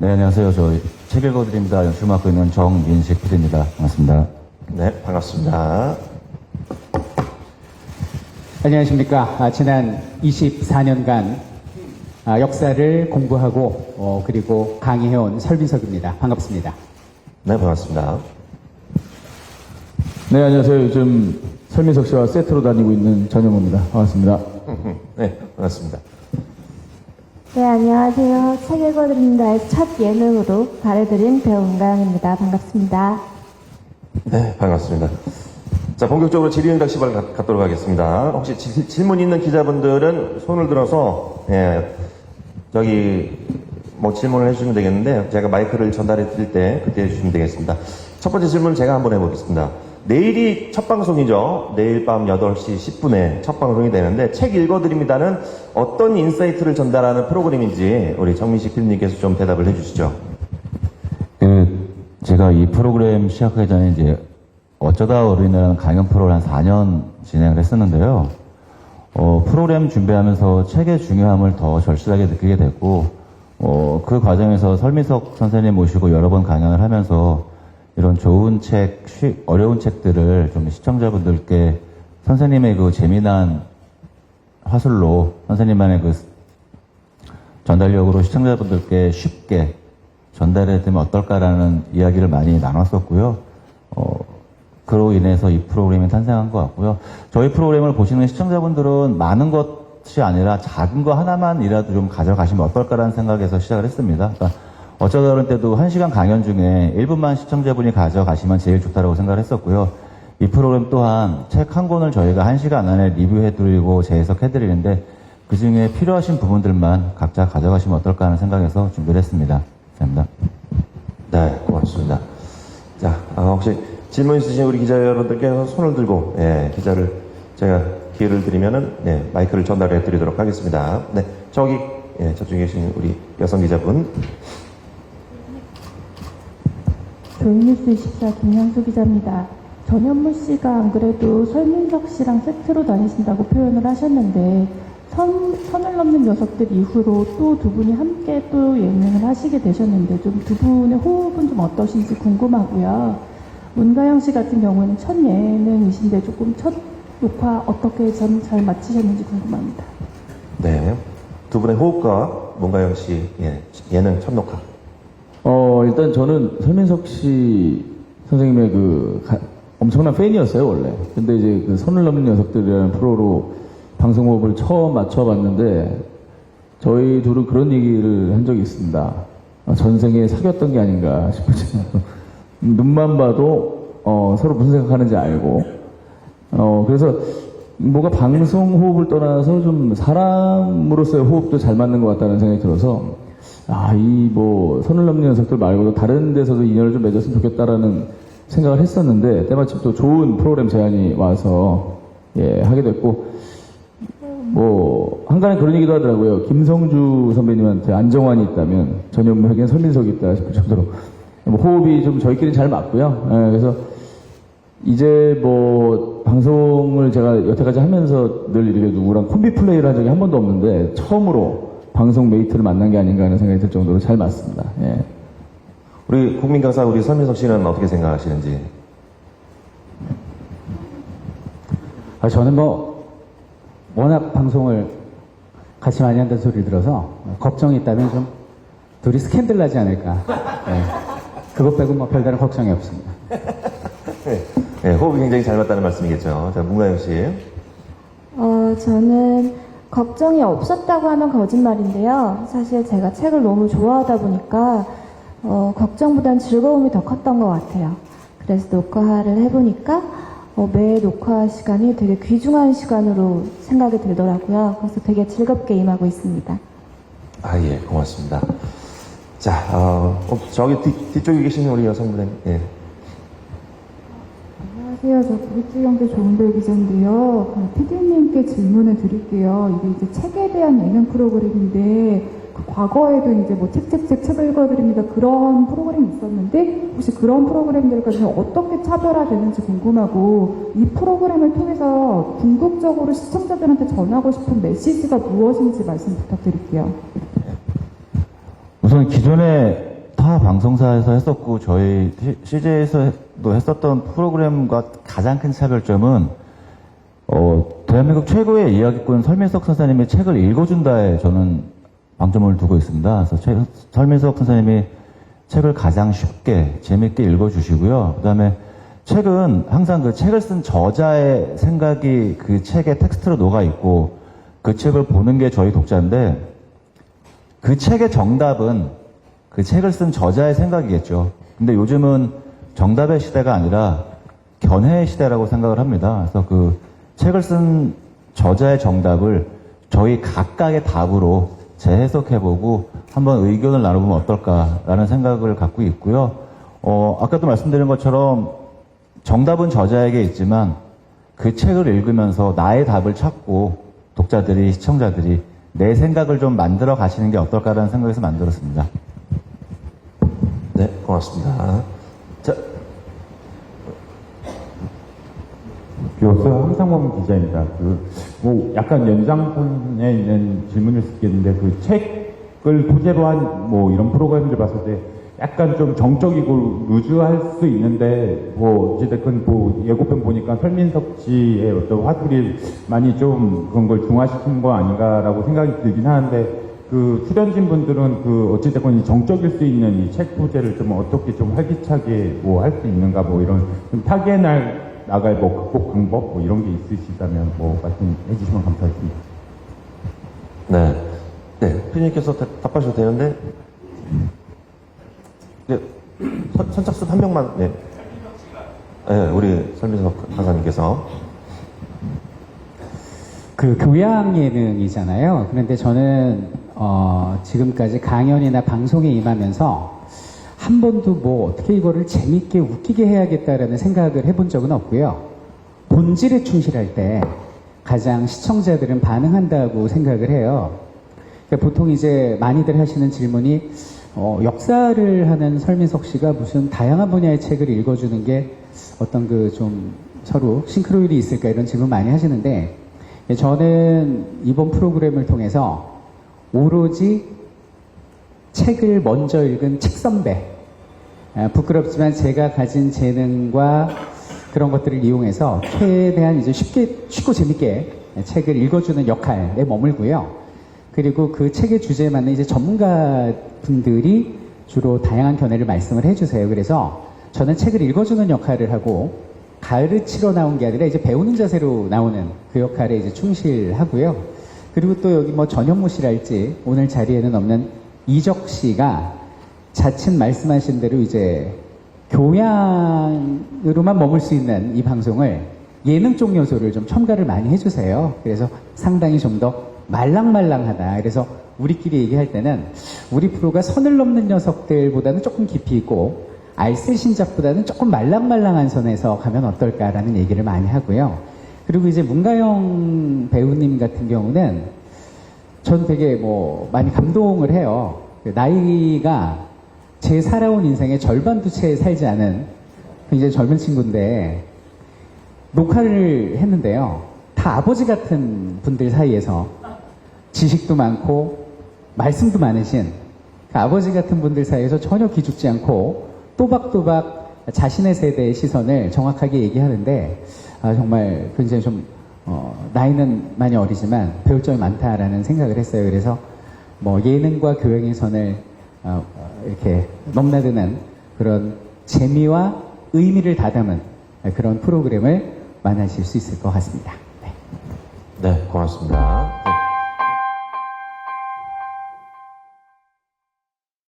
네, 안녕하세요. 저 책 읽어드립니다. 연출 맡고 있는 정민식 PD입니다. 반갑습니다. 네, 반갑습니다. 안녕하십니까. 지난 24년간 역사를 공부하고 그리고 강의해온 설민석입니다. 반갑습니다. 네, 반갑습니다. 네, 안녕하세요. 요즘 설민석 씨와 세트로 다니고 있는 전영호입니다. 반갑습니다. 네, 반갑습니다. 네, 안녕하세요. 책 읽어드립니다의 첫 예능으로 발해드린 배우 은가영입니다. 반갑습니다. 네, 반갑습니다. 자, 본격적으로 질의응답 시간을 갖도록 하겠습니다. 혹시 질문 있는 기자분들은 손을 들어서, 질문을 해주시면 되겠는데, 제가 마이크를 전달해 드릴 때 그때 해주시면 되겠습니다. 첫 번째 질문 제가 한번 해보겠습니다. 내일이 첫 방송이죠. 내일 밤 8시 10분에 첫 방송이 되는데, 책 읽어드립니다는 어떤 인사이트를 전달하는 프로그램인지 우리 정민식 PD님께서 좀 대답을 해주시죠. 제가 이 프로그램 시작하기 전에 이제 어쩌다 어른이라는 강연 프로를 한 4년 진행을 했었는데요. 프로그램 준비하면서 책의 중요함을 더 절실하게 느끼게 됐고, 그 과정에서 설민석 선생님 모시고 여러 번 강연을 하면서 이런 좋은 책, 어려운 책들을 좀 시청자분들께 선생님의 그 재미난 화술로 선생님만의 그 전달력으로 시청자분들께 쉽게 전달해 드리면 어떨까라는 이야기를 많이 나눴었고요. 그로 인해서 이 프로그램이 탄생한 것 같고요. 저희 프로그램을 보시는 시청자분들은 많은 것이 아니라 작은 거 하나만이라도 좀 가져가시면 어떨까라는 생각에서 시작을 했습니다. 그러니까 어쩌다 그런 때도 1시간 강연 중에 1분만 시청자분이 가져가시면 제일 좋다고 생각을 했었고요. 이 프로그램 또한 책 한 권을 저희가 1시간 안에 리뷰해드리고 재해석해드리는데 그 중에 필요하신 부분들만 각자 가져가시면 어떨까 하는 생각에서 준비를 했습니다. 감사합니다. 네, 고맙습니다. 자, 혹시 질문 있으신 우리 기자 여러분들께서 손을 들고, 제가 기회를 드리면은, 마이크를 전달해 드리도록 하겠습니다. 네, 저쪽에 계신 우리 여성 기자분. 조이뉴스 24 김현수 기자입니다. 전현무 씨가 안 그래도 설민석 씨랑 세트로 다니신다고 표현을 하셨는데 선을 넘는 녀석들 이후로 또 두 분이 함께 또 예능을 하시게 되셨는데 좀 두 분의 호흡은 좀 어떠신지 궁금하고요. 은가영 씨 같은 경우에는 첫 예능이신데 조금 첫 녹화 어떻게 잘 마치셨는지 궁금합니다. 네, 두 분의 호흡과 문가영 씨 예능 첫 녹화. 일단 저는 설민석 씨 선생님의 엄청난 팬이었어요, 원래. 근데 이제 그 선을 넘는 녀석들이라는 프로로 방송호흡을 처음 맞춰봤는데, 저희 둘은 그런 얘기를 한 적이 있습니다. 전생에 사귀었던 게 아닌가 싶어요. 눈만 봐도, 서로 무슨 생각하는지 알고, 그래서 뭔가 방송 호흡을 떠나서 좀 사람으로서의 호흡도 잘 맞는 것 같다는 생각이 들어서, 선을 넘는 녀석들 말고도 다른 데서도 인연을 좀 맺었으면 좋겠다라는 생각을 했었는데, 때마침 또 좋은 프로그램 제안이 와서, 하게 됐고, 한간에 그런 얘기도 하더라고요. 김성주 선배님한테 안정환이 있다면, 전현무에겐 설민석이 있다 싶을 정도로, 호흡이 좀 저희끼리 잘 맞고요. 그래서, 이제 방송을 제가 여태까지 하면서 늘 이렇게 누구랑 콤비 플레이를 한 적이 한 번도 없는데, 처음으로 방송 메이트를 만난 게 아닌가 하는 생각이 들 정도로 잘 맞습니다. 우리 국민 강사 우리 설민석 씨는 어떻게 생각하시는지? 저는 워낙 방송을 같이 많이 한다는 소리를 들어서 걱정이 있다면 좀 둘이 스캔들 나지 않을까. 그것 빼고 별다른 걱정이 없습니다. 네, 호흡이 굉장히 잘 맞다는 말씀이겠죠. 자, 문가영 씨. 저는 걱정이 없었다고 하면 거짓말인데요. 사실 제가 책을 너무 좋아하다 보니까 걱정보단 즐거움이 더 컸던 것 같아요. 그래서 녹화를 해보니까 매 녹화 시간이 되게 귀중한 시간으로 생각이 들더라고요. 그래서 되게 즐겁게 임하고 있습니다. 예, 고맙습니다. 자, 저기 뒤쪽에 계신 우리 여성분, 안녕하세요. 저 국립지경대 조은별 기자인데요. PD님께 질문을 드릴게요. 이게 이제 책에 대한 예능 프로그램인데 과거에도 이제 책 읽어드립니다. 그런 프로그램이 있었는데 혹시 그런 프로그램들과 좀 어떻게 차별화되는지 궁금하고 이 프로그램을 통해서 궁극적으로 시청자들한테 전하고 싶은 메시지가 무엇인지 말씀 부탁드릴게요. 우선 기존의 타 방송사에서 했었고 저희 CJ에서도 했었던 프로그램과 가장 큰 차별점은 대한민국 최고의 이야기꾼 설민석 선생님의 책을 읽어준다에 저는 방점을 두고 있습니다. 그래서 설민석 선생님이 책을 가장 쉽게 재밌게 읽어주시고요. 그다음에 책은 항상 그 책을 쓴 저자의 생각이 그 책의 텍스트로 녹아 있고 그 책을 보는 게 저희 독자인데 그 책의 정답은 그 책을 쓴 저자의 생각이겠죠. 근데 요즘은 정답의 시대가 아니라 견해의 시대라고 생각을 합니다. 그래서 그 책을 쓴 저자의 정답을 저희 각각의 답으로 재해석해보고 한번 의견을 나눠보면 어떨까라는 생각을 갖고 있고요. 아까도 말씀드린 것처럼 정답은 저자에게 있지만 그 책을 읽으면서 나의 답을 찾고 독자들이, 시청자들이 내 생각을 좀 만들어 가시는 게 어떨까라는 생각에서 만들었습니다. 네, 고맙습니다. 자, 교수 함상범 기자입니다. 뭐 약간 연장선에 있는 질문일 수 있겠는데 그 책을 소재로 한 뭐 이런 프로그램들 봤을 때 약간 좀 정적이고 루즈할 수 있는데 뭐 어찌됐건 뭐 예고편 보니까 설민석 씨의 어떤 화두를 많이 좀 그런 걸 중화시킨 거 아닌가라고 생각이 들긴 하는데 그 출연진 분들은 그 어찌됐건 이 정적일 수 있는 이 책 소재를 좀 어떻게 좀 활기차게 뭐 할 수 있는가 뭐 이런 좀 나갈 뭐 극복 방법 뭐 이런 게 있으시다면 뭐 말씀해 주시면 감사하겠습니다. 네. 네, 피디님께서 답하셔도 되는데, 네, 선착순 한 명만, 네. 네, 우리 설민석 강사님께서. 그 교양 예능이잖아요. 그런데 저는 지금까지 강연이나 방송에 임하면서 한 번도 뭐 어떻게 이거를 재밌게 웃기게 해야겠다라는 생각을 해본 적은 없고요. 본질에 충실할 때 가장 시청자들은 반응한다고 생각을 해요. 그러니까 보통 이제 많이들 하시는 질문이 역사를 하는 설민석 씨가 무슨 다양한 분야의 책을 읽어주는 게 어떤 그 좀 서로 싱크로율이 있을까 이런 질문 많이 하시는데 저는 이번 프로그램을 통해서 오로지 책을 먼저 읽은 책 선배, 부끄럽지만 제가 가진 재능과 그런 것들을 이용해서 최대한 이제 쉽고 재밌게 책을 읽어주는 역할에 머물고요. 그리고 그 책의 주제에 맞는 이제 전문가 분들이 주로 다양한 견해를 말씀을 해주세요. 그래서 저는 책을 읽어주는 역할을 하고 가르치러 나온 게 아니라 이제 배우는 자세로 나오는 그 역할에 이제 충실하고요. 그리고 또 여기 뭐 전현무 씨랄지 오늘 자리에는 없는 이적 씨가 자칫 말씀하신 대로 이제 교양으로만 머물 수 있는 이 방송을 예능 쪽 요소를 좀 첨가를 많이 해주세요. 그래서 상당히 좀 더 말랑말랑하다. 그래서 우리끼리 얘기할 때는 우리 프로가 선을 넘는 녀석들보다는 조금 깊이 있고 알쓸 신작보다는 조금 말랑말랑한 선에서 가면 어떨까라는 얘기를 많이 하고요. 그리고 이제 문가영 배우님 같은 경우는 전 되게 뭐 많이 감동을 해요. 나이가 제 살아온 인생의 절반도 채 살지 않은 굉장히 젊은 친구인데 녹화를 했는데요. 다 아버지 같은 분들 사이에서 지식도 많고 말씀도 많으신 그 아버지 같은 분들 사이에서 전혀 기죽지 않고 또박또박 자신의 세대의 시선을 정확하게 얘기하는데 정말 굉장히 좀 나이는 많이 어리지만 배울 점이 많다라는 생각을 했어요. 그래서 뭐 예능과 교양의 선을 이렇게 넘나드는 그런 재미와 의미를 다담은 그런 프로그램을 만나실 수 있을 것 같습니다. 네, 고맙습니다.